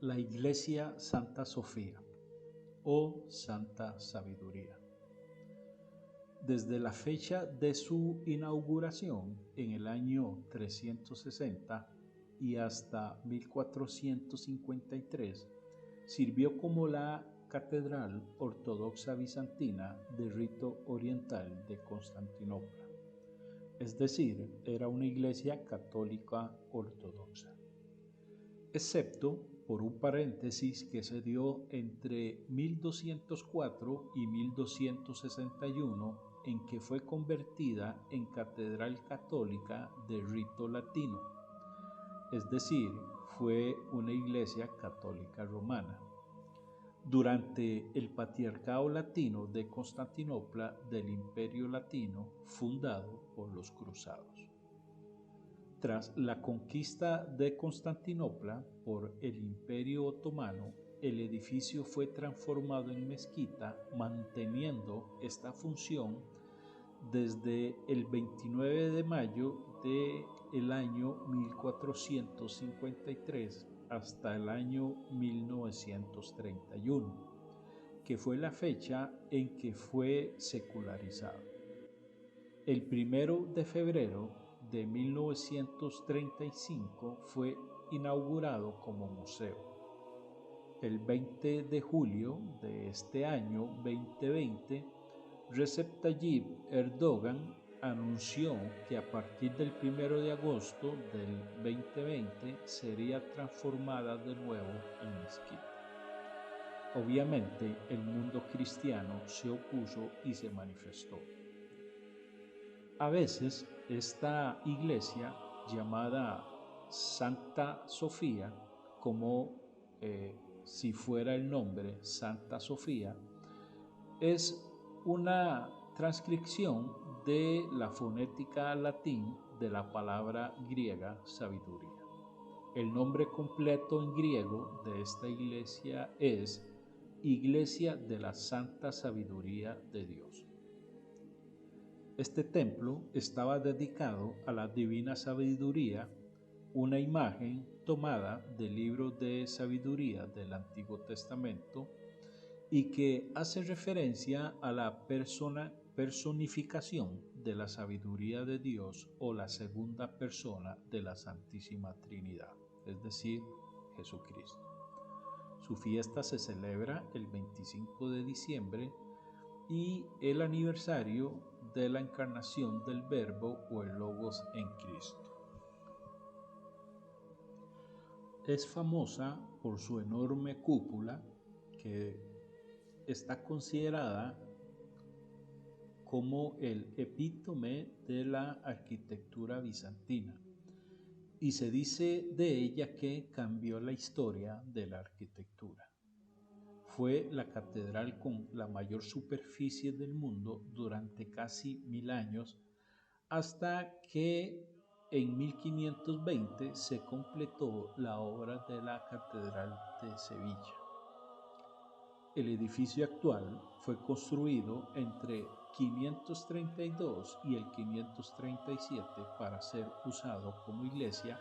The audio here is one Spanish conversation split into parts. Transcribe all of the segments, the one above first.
La Iglesia Santa Sofía o Santa Sabiduría. Desde la fecha de su inauguración en el año 360 y hasta 1453, sirvió como la Catedral Ortodoxa Bizantina de rito oriental de Constantinopla, es decir, era una iglesia católica ortodoxa, excepto por un paréntesis que se dio entre 1204 y 1261, en que fue convertida en catedral católica de rito latino, es decir, fue una iglesia católica romana, durante el Patriarcado Latino de Constantinopla del Imperio Latino fundado por los cruzados. Tras la conquista de Constantinopla por el Imperio Otomano, el edificio fue transformado en mezquita, manteniendo esta función desde el 29 de mayo del año 1453 hasta el año 1931, que fue la fecha en que fue secularizado. El 1 de febrero de 1935 fue inaugurado como museo. El 20 de julio de este año 2020, Recep Tayyip Erdogan anunció que a partir del 1 de agosto del 2020 sería transformada de nuevo en mezquita. Obviamente, el mundo cristiano se opuso y se manifestó. A veces, esta iglesia, llamada Santa Sofía, como si fuera el nombre Santa Sofía, es una transcripción de la fonética latín de la palabra griega sabiduría. El nombre completo en griego de esta iglesia es Iglesia de la Santa Sabiduría de Dios. Este templo estaba dedicado a la divina sabiduría, una imagen tomada del libro de sabiduría del Antiguo Testamento y que hace referencia a la personificación de la sabiduría de Dios o la segunda persona de la Santísima Trinidad, es decir, Jesucristo. Su fiesta se celebra el 25 de diciembre y el aniversario de la encarnación del Verbo o el Logos en Cristo. Es famosa por su enorme cúpula que está considerada como el epítome de la arquitectura bizantina y se dice de ella que cambió la historia de la arquitectura. Fue la catedral con la mayor superficie del mundo durante casi 1000 años, hasta que en 1520 se completó la obra de la Catedral de Sevilla. El edificio actual fue construido entre 532 y el 537 para ser usado como iglesia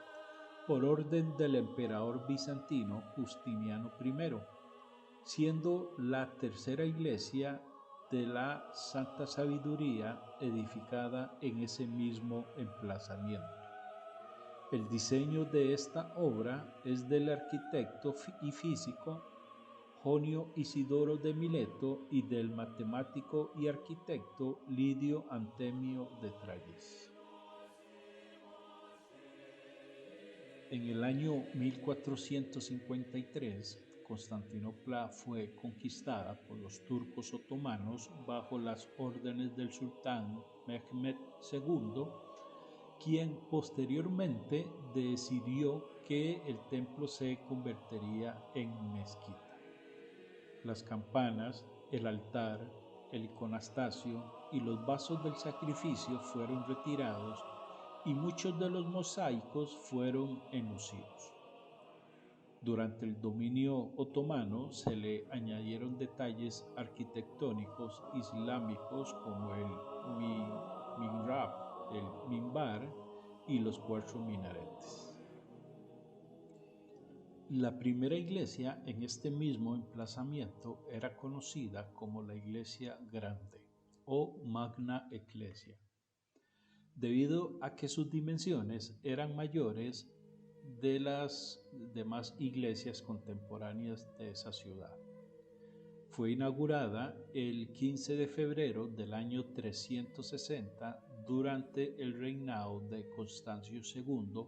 por orden del emperador bizantino Justiniano I, siendo la tercera iglesia de la Santa Sabiduría edificada en ese mismo emplazamiento. El diseño de esta obra es del arquitecto y físico Jonio Isidoro de Mileto y del matemático y arquitecto Lidio Antemio de Tralles. En el año 1453, Constantinopla fue conquistada por los turcos otomanos bajo las órdenes del sultán Mehmed II, quien posteriormente decidió que el templo se convertiría en mezquita. Las campanas, el altar, el iconastasio y los vasos del sacrificio fueron retirados y muchos de los mosaicos fueron enlucidos. Durante el dominio otomano se le añadieron detalles arquitectónicos islámicos como el mihrab, el minbar y los 4 minaretes. La primera iglesia en este mismo emplazamiento era conocida como la Iglesia Grande o Magna Ecclesia, debido a que sus dimensiones eran mayores de las demás iglesias contemporáneas de esa ciudad. Fue inaugurada el 15 de febrero del año 360 durante el reinado de Constancio II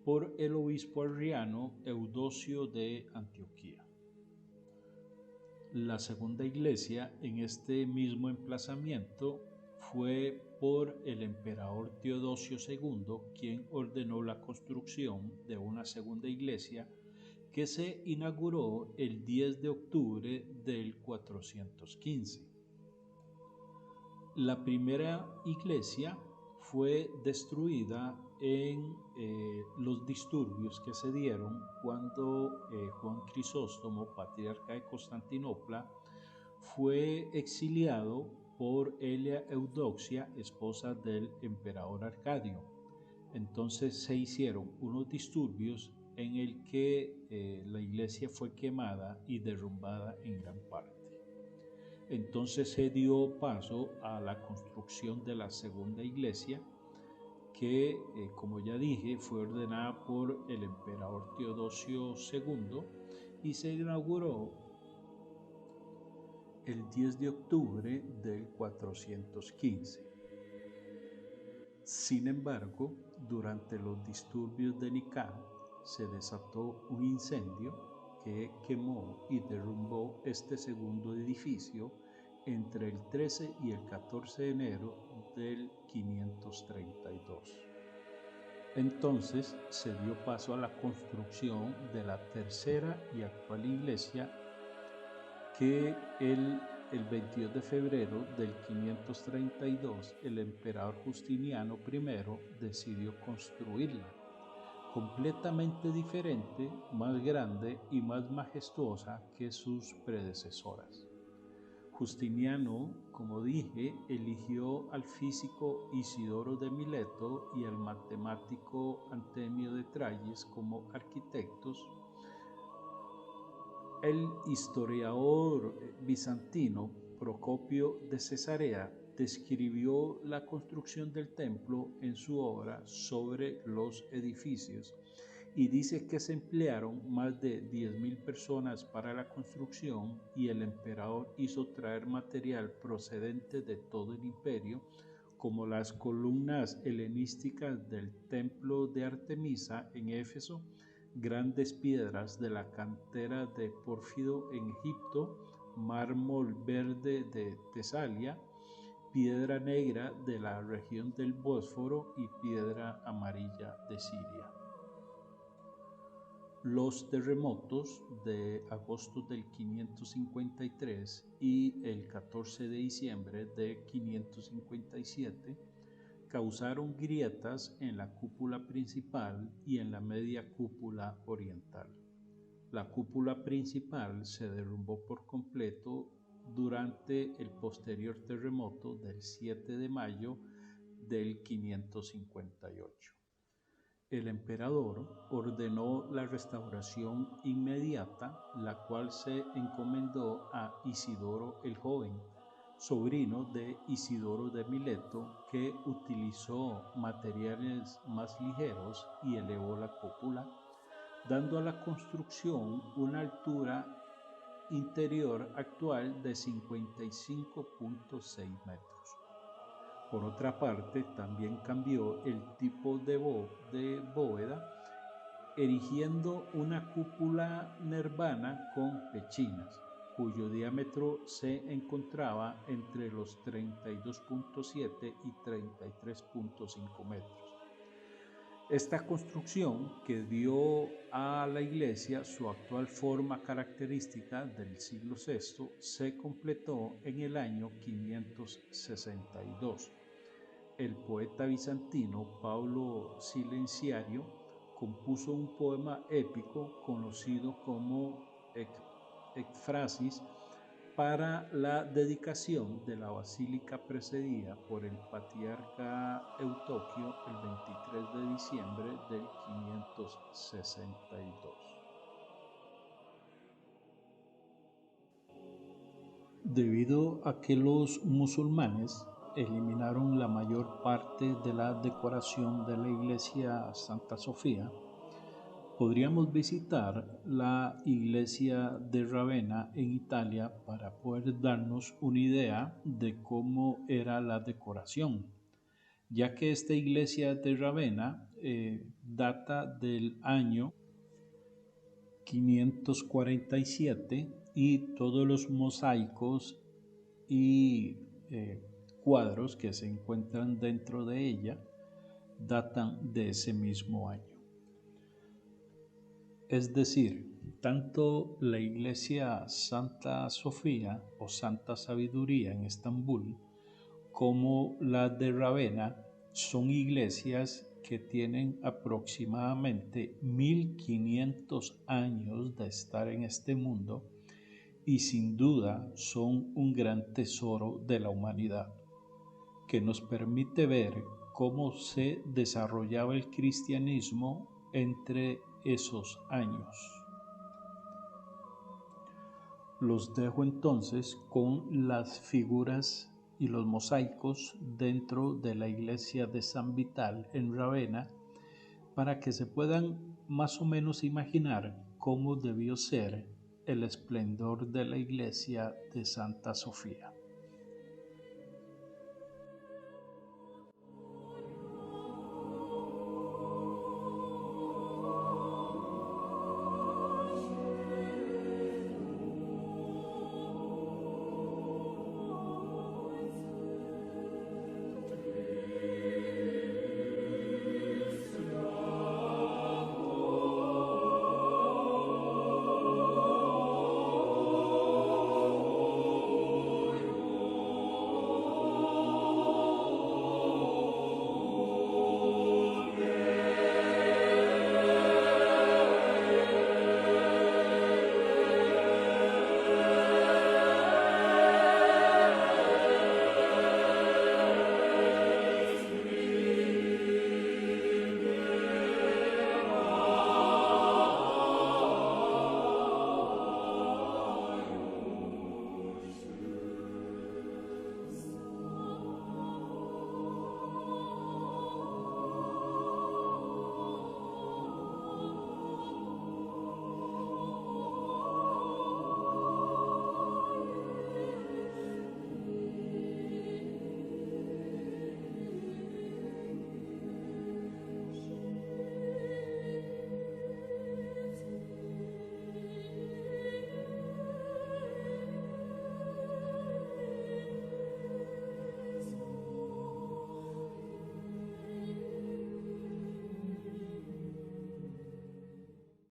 por el obispo arriano Eudosio de Antioquía. La segunda iglesia en este mismo emplazamiento fue por el emperador Teodosio II, quien ordenó la construcción de una segunda iglesia que se inauguró el 10 de octubre del 415. La primera iglesia fue destruida en los disturbios que se dieron cuando Juan Crisóstomo, patriarca de Constantinopla, fue exiliado por Elia Eudoxia, esposa del emperador Arcadio. Entonces se hicieron unos disturbios en el que la iglesia fue quemada y derrumbada en gran parte. Entonces se dio paso a la construcción de la segunda iglesia que, como ya dije, fue ordenada por el emperador Teodosio II y se inauguró el 10 de octubre del 415. Sin embargo, durante los disturbios de Nicea se desató un incendio que quemó y derrumbó este segundo edificio entre el 13 y el 14 de enero del 532. Entonces se dio paso a la construcción de la tercera y actual iglesia que el 22 de febrero del 532 el emperador Justiniano I decidió construirla, completamente diferente, más grande y más majestuosa que sus predecesoras. Justiniano, como dije, eligió al físico Isidoro de Mileto y al matemático Antemio de Tralles como arquitectos. El historiador bizantino Procopio de Cesarea describió la construcción del templo en su obra sobre los edificios y dice que se emplearon más de 10.000 personas para la construcción y el emperador hizo traer material procedente de todo el imperio, como las columnas helenísticas del templo de Artemisa en Éfeso, grandes piedras de la cantera de Pórfido en Egipto, mármol verde de Tesalia, piedra negra de la región del Bósforo y piedra amarilla de Siria. Los terremotos de agosto del 553 y el 14 de diciembre de 557 causaron grietas en la cúpula principal y en la media cúpula oriental. La cúpula principal se derrumbó por completo durante el posterior terremoto del 7 de mayo del 558. El emperador ordenó la restauración inmediata, la cual se encomendó a Isidoro el Joven, sobrino de Isidoro de Mileto, que utilizó materiales más ligeros y elevó la cúpula, dando a la construcción una altura interior actual de 55.6 metros. Por otra parte, también cambió el tipo de bóveda, erigiendo una cúpula nervana con pechinas, cuyo diámetro se encontraba entre los 32.7 y 33.5 metros. Esta construcción, que dio a la iglesia su actual forma característica del siglo VI, se completó en el año 562. El poeta bizantino Pablo Silenciario compuso un poema épico conocido como Ekfrasis para la dedicación de la basílica precedida por el patriarca Eutoquio el 23 de diciembre del 562. Debido a que los musulmanes eliminaron la mayor parte de la decoración de la iglesia Santa Sofía, podríamos visitar la iglesia de Ravenna en Italia para poder darnos una idea de cómo era la decoración, ya que esta iglesia de Ravenna data del año 547 y todos los mosaicos y cuadros que se encuentran dentro de ella datan de ese mismo año. Es decir, tanto la iglesia Santa Sofía o Santa Sabiduría en Estambul como la de Ravenna son iglesias que tienen aproximadamente 1500 años de estar en este mundo y sin duda son un gran tesoro de la humanidad, que nos permite ver cómo se desarrollaba el cristianismo entre esos años. Los dejo entonces con las figuras y los mosaicos dentro de la iglesia de San Vital en Ravenna para que se puedan más o menos imaginar cómo debió ser el esplendor de la iglesia de Santa Sofía.